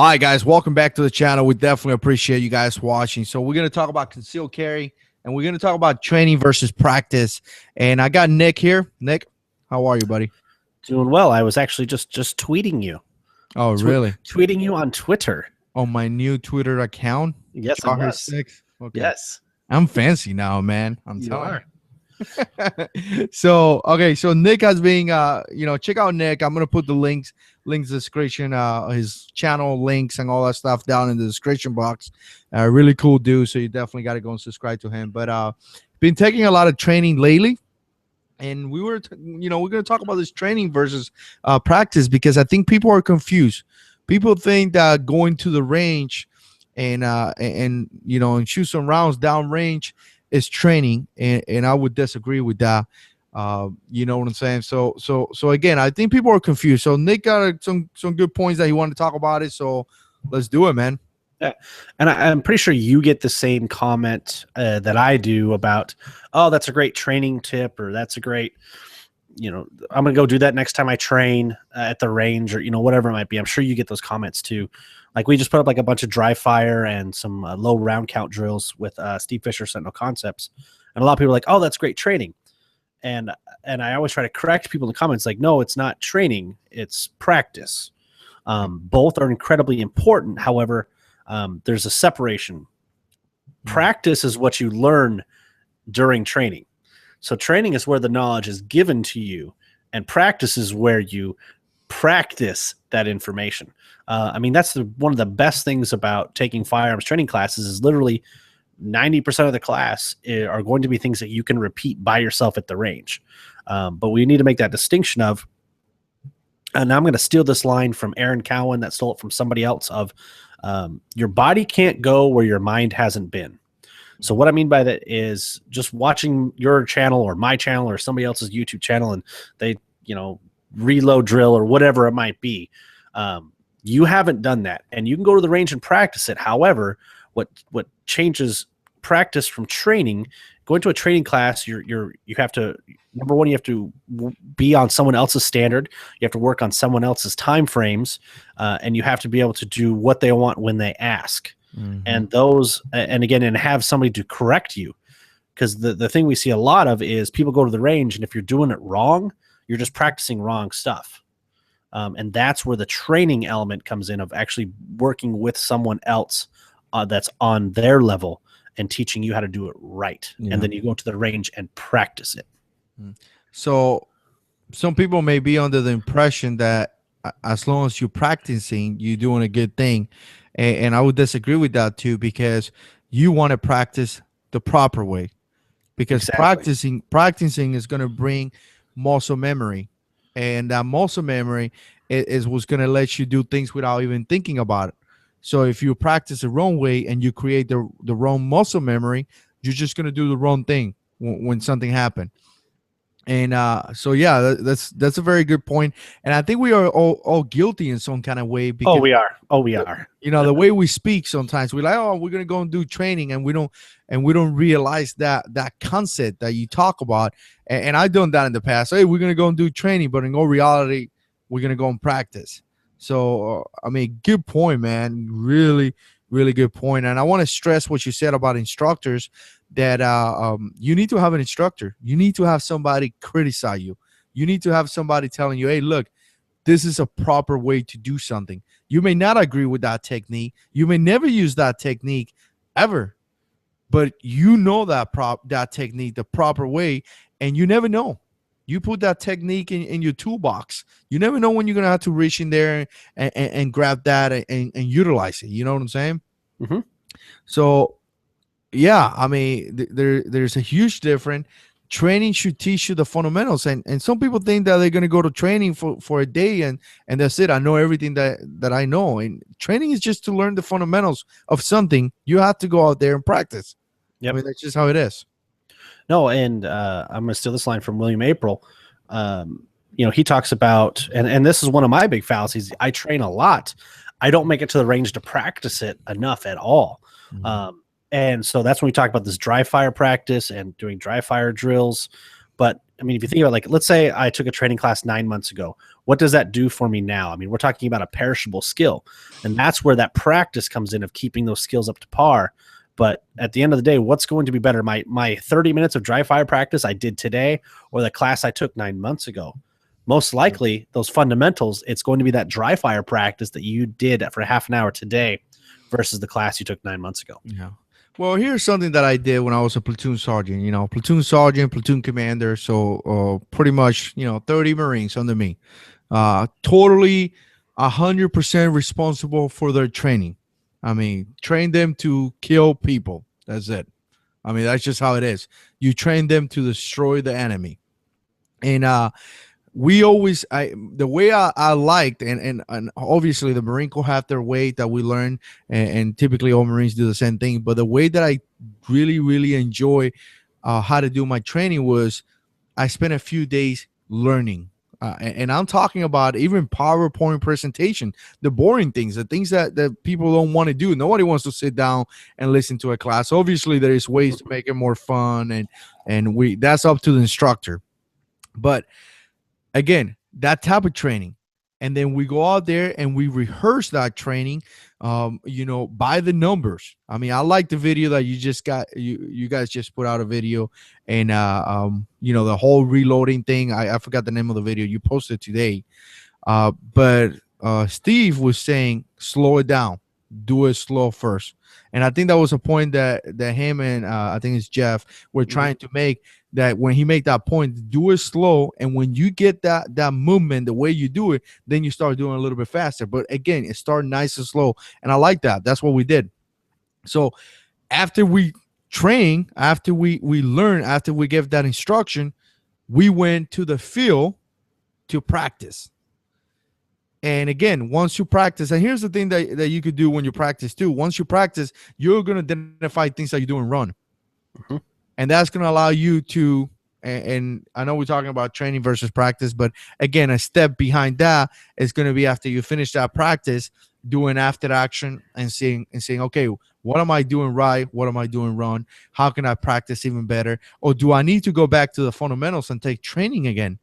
All right, guys, welcome back to the channel. We definitely appreciate you guys watching. So we're going to talk about concealed carry, and we're going to talk about training versus practice. And I got Nick here. Nick, how are you, buddy? Doing well. I was actually just tweeting you. Oh, really? Tweeting you on Twitter. On my new Twitter account? Yes, it was. JH6? Okay. Yes. I'm fancy now, man. I'm telling you. So Nick has been check out Nick. I'm gonna put the links description, his channel links and all that stuff down in the description box. Really cool dude, so you definitely got to go and subscribe to him. But been taking a lot of training lately, and we're gonna talk about this training versus practice, because I think people are confused. People think that going to the range and shoot some rounds downrange is training, and I would disagree with that. You know what I'm saying? So again, I think people are confused. So Nick got some good points that he wanted to talk about it. So let's do it, man. Yeah, and I'm pretty sure you get the same comment that I do about, oh, that's a great training tip, or that's a great, I'm gonna go do that next time I train at the range, or whatever it might be. I'm sure you get those comments too. Like, we just put up like a bunch of dry fire and some low round count drills with Steve Fisher Sentinel Concepts, and a lot of people are like, oh, that's great training. And I always try to correct people in the comments, like, no, it's not training, it's practice. Both are incredibly important. However, there's a separation. Practice is what you learn during training. So training is where the knowledge is given to you, and practice is where you practice that information. I mean, that's one of the best things about taking firearms training classes is literally 90% of the class are going to be things that you can repeat by yourself at the range. But we need to make that distinction of, and I'm going to steal this line from Aaron Cowan that stole it from somebody else, of your body can't go where your mind hasn't been. So what I mean by that is just watching your channel or my channel or somebody else's YouTube channel, and they, reload drill or whatever it might be. You haven't done that, and you can go to the range and practice it. However, what changes practice from training, going to a training class, you have to, number one, you have to be on someone else's standard. You have to work on someone else's time frames, and you have to be able to do what they want when they ask. And and have somebody to correct you, because the thing we see a lot of is people go to the range, and if you're doing it wrong, you're just practicing wrong stuff. And that's where the training element comes in, of actually working with someone else that's on their level and teaching you how to do it right. Yeah. And then you go to the range and practice it. So some people may be under the impression that as long as you're practicing, you're doing a good thing. And I would disagree with that too, because you want to practice the proper way, because practicing is going to bring muscle memory, and that muscle memory is what's going to let you do things without even thinking about it. So if you practice the wrong way and you create the wrong muscle memory, you're just going to do the wrong thing when something happened. And so yeah, that's a very good point. And I think we are all guilty in some kind of way, because we are. The way we speak, sometimes we're like, oh, we're gonna go and do training, and we don't realize that concept that you talk about. And I've done that in the past. Hey, we're gonna go and do training, but in all reality, we're gonna go and practice. So I mean, good point, man. Really good point. And I want to stress what you said about instructors, that you need to have an instructor. You need to have somebody criticize you. You need to have somebody telling you, hey, look, this is a proper way to do something. You may not agree with that technique. You may never use that technique ever, but you know that technique the proper way, and you never know. You put that technique in your toolbox. You never know when you're going to have to reach in there and grab that and utilize it. You know what I'm saying? Mm-hmm. So, yeah, I mean, there's a huge difference. Training should teach you the fundamentals. And some people think that they're going to go to training for a day and that's it. I know everything that I know. And training is just to learn the fundamentals of something. You have to go out there and practice. Yep. I mean, that's just how it is. No, and I'm going to steal this line from William April. He talks about, and this is one of my big fallacies, I train a lot. I don't make it to the range to practice it enough at all. And so that's when we talk about this dry fire practice and doing dry fire drills. But I mean, if you think about, like, let's say I took a training class 9 months ago, what does that do for me now? I mean, we're talking about a perishable skill, and that's where that practice comes in of keeping those skills up to par. But at the end of the day, what's going to be better? My 30 minutes of dry fire practice I did today, or the class I took 9 months ago? Most likely those fundamentals, it's going to be that dry fire practice that you did for half an hour today versus the class you took 9 months ago. Yeah. Well, here's something that I did when I was a platoon sergeant, platoon sergeant, platoon commander. So pretty much, 30 Marines under me, totally 100% responsible for their training. I mean, train them to kill people. That's it. I mean, that's just how it is. You train them to destroy the enemy. And we always, the way I liked, and obviously the Marine Corps have their way that we learn, and typically all Marines do the same thing. But the way that I really, really enjoy how to do my training was I spent a few days learning. And I'm talking about even PowerPoint presentation, the boring things, the things that people don't want to do. Nobody wants to sit down and listen to a class. Obviously, there is ways to make it more fun, and that's up to the instructor. But again, that type of training, and then we go out there and we rehearse that training, by the numbers. I mean, I like the video that you just got. You guys just put out a video, and the whole reloading thing. I forgot the name of the video you posted today, but Steve was saying slow it down, do it slow first, and I think that was a point that him and I think it's Jeff were trying to make. That when he made that point, do it slow, and when you get that movement, the way you do it, then you start doing a little bit faster. But again, it started nice and slow, and I like that. That's what we did. So after we train, after we learn, after we give that instruction, we went to the field to practice. And again, once you practice, and here's the thing that you could do when you practice too. Once you practice, you're going to identify things that you do and run. Mm-hmm. And that's going to allow you to, and I know we're talking about training versus practice, but again, a step behind that is going to be after you finish that practice, doing after action and saying, okay, what am I doing right? What am I doing wrong? How can I practice even better? Or do I need to go back to the fundamentals and take training again?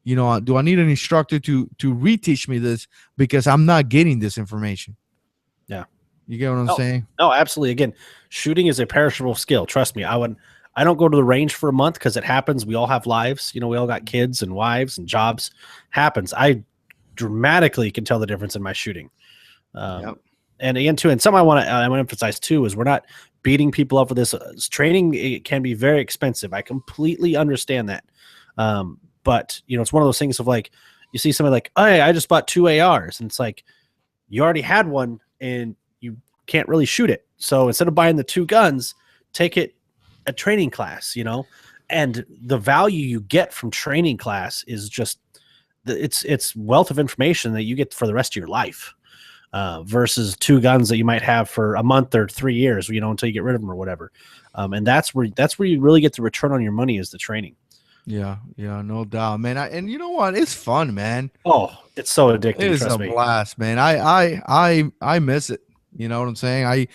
Do I need an instructor to reteach me this because I'm not getting this information? Yeah. You get what I'm saying? No, absolutely. Again, shooting is a perishable skill. Trust me. I don't go to the range for a month because it happens. We all have lives. We all got kids and wives and jobs. Happens. I dramatically can tell the difference in my shooting. And again, too, and something I want to emphasize too is we're not beating people up for this. Training, it can be very expensive. I completely understand that. But it's one of those things of like, you see somebody like, hey, I just bought 2 ARs, and it's like, you already had one and you can't really shoot it. So instead of buying the 2 guns, take it a training class, and the value you get from training class is just it's wealth of information that you get for the rest of your life, versus 2 guns that you might have for a month or 3 years, until you get rid of them or whatever. And that's where you really get the return on your money, is the training. Yeah, no doubt, man. And you know what? It's fun, man. Oh, it's so addicting. It's a blast, man. I miss it. You know what I'm saying?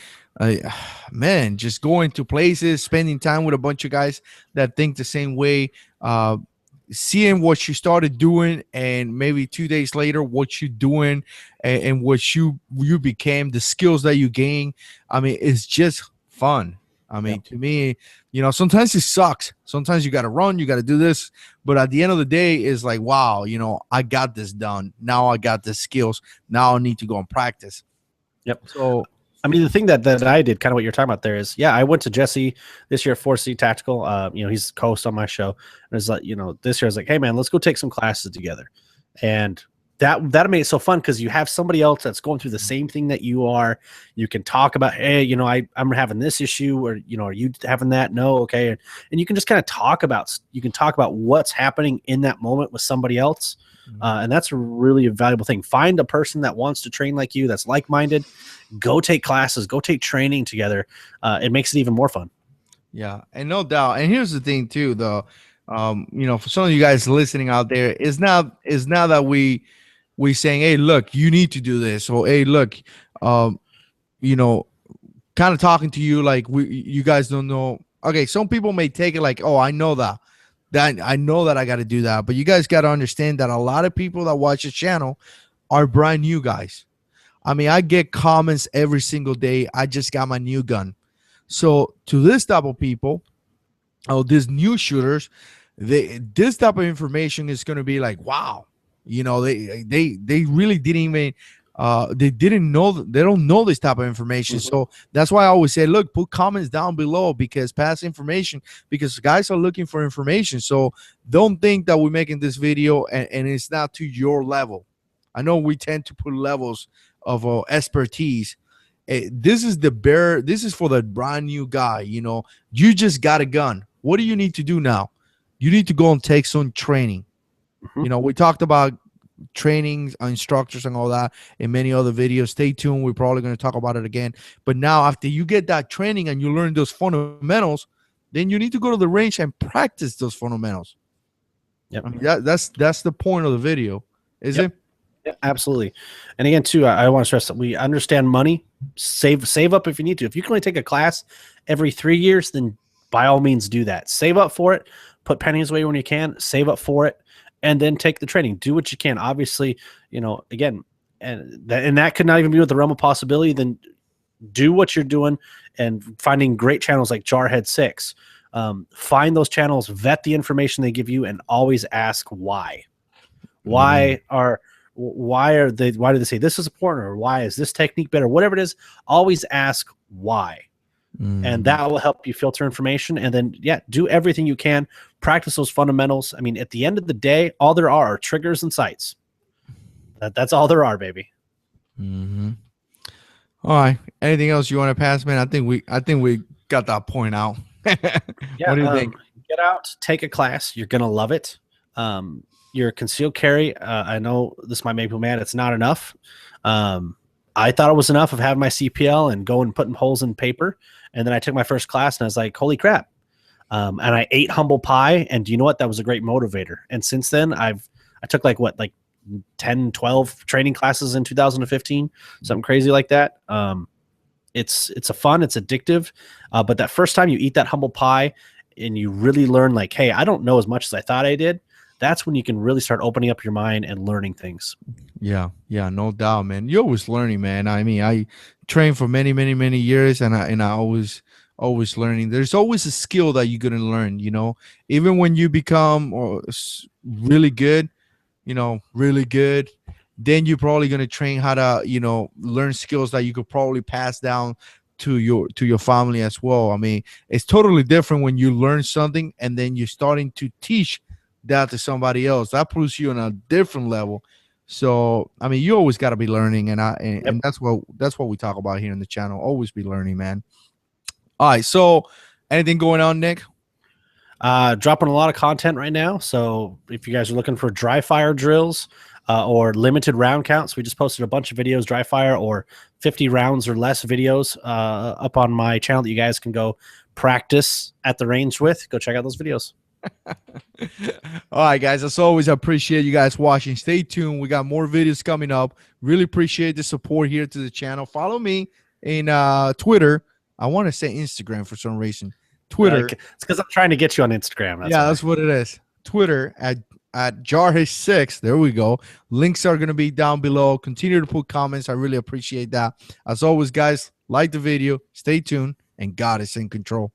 Man, just going to places, spending time with a bunch of guys that think the same way, seeing what you started doing, and maybe 2 days later what you're doing, and what you became, the skills that you gain. I mean, it's just fun. I mean, to me, sometimes it sucks. Sometimes you got to run, you got to do this. But at the end of the day, it's like, wow, I got this done. Now I got the skills. Now I need to go and practice. Yep. So, I mean, the thing that I did, kind of what you're talking about there, is, I went to Jesse this year at 4C Tactical. He's co-host on my show. And it's like, this year I was like, hey, man, let's go take some classes together. And that made it so fun because you have somebody else that's going through the same thing that you are. You can talk about, hey, I'm having this issue, or, are you having that? No. Okay. And you can just kind of talk about what's happening in that moment with somebody else. And that's really a valuable thing. Find a person that wants to train like you, that's like-minded. Go take classes, go take training together. It makes it even more fun. Yeah. And no doubt. And here's the thing too, though. For some of you guys listening out there, it's not that we saying, hey, look, you need to do this, or hey, look, kind of talking to you like you guys don't know. Okay, some people may take it like, oh, I know that, that I know that I got to do that. But you guys got to understand that a lot of people that watch the channel are brand new guys. I mean, I get comments every single day. I just got my new gun. So to this type of people, these new shooters, this type of information is going to be like, wow, they really didn't even they didn't know, they don't know this type of information. So that's why I always say, look, put comments down below, because past information, because guys are looking for information. So don't think that we're making this video and it's not to your level. I know we tend to put levels of expertise. This is this is for the brand new guy. You just got a gun. What do you need to do now? You need to go and take some training. We talked about trainings, instructors, and all that in many other videos. Stay tuned. We're probably going to talk about it again. But now, after you get that training and you learn those fundamentals, then you need to go to the range and practice those fundamentals. Yep. I mean, that's the point of the video, is it? Yeah, absolutely. And again, too, I want to stress that we understand money. Save up if you need to. If you can only take a class every 3 years, then by all means do that. Save up for it. Put pennies away when you can. Save up for it. And then take the training. Do what you can. Obviously, again, and that could not even be with the realm of possibility. Then do what you're doing and finding great channels like JH6. Find those channels, vet the information they give you, and always ask why. Why do they say this is important, or why is this technique better? Whatever it is, always ask why. And that will help you filter information. And then, do everything you can. Practice those fundamentals. I mean, at the end of the day, all there are triggers and sights. That's all there are, baby. All right. Anything else you want to pass, man? I think we got that point out. What do you think? Get out, take a class. You're gonna love it. Your concealed carry. I know this might make people mad. It's not enough. I thought it was enough of having my CPL and going and putting holes in paper. And then I took my first class and I was like, holy crap. And I ate humble pie. And do you know what? That was a great motivator. And since then I took like 10, 12 training classes in 2015, something crazy like that. It's fun. It's addictive. But that first time you eat that humble pie and you really learn like, hey, I don't know as much as I thought I did. That's when you can really start opening up your mind and learning things. Yeah, no doubt, man. You're always learning, man. I mean, I trained for many, many, many years, and I always learning. There's always a skill that you're gonna learn. Even when you become really good, then you're probably gonna train how to, learn skills that you could probably pass down to your family as well. I mean, it's totally different when you learn something and then you're starting to teach that to somebody else. That puts you on a different level. So I mean, you always got to be learning, and that's what we talk about here in the channel. Always be learning, man. All right, so anything going on, Nick? Dropping a lot of content right now. So if you guys are looking for dry fire drills or limited round counts, we just posted a bunch of videos, dry fire or 50 rounds or less videos up on my channel that you guys can go practice at the range with. Go check out those videos. All right, guys, as always, I appreciate you guys watching. Stay tuned. We got more videos coming up. Really appreciate the support here to the channel. Follow me in Twitter. I want to say Instagram for some reason. Twitter. It's because I'm trying to get you on Instagram. That's what it is. Twitter at JH6. There we go. Links are going to be down below. Continue to put comments. I really appreciate that. As always, guys, like the video. Stay tuned, and God is in control.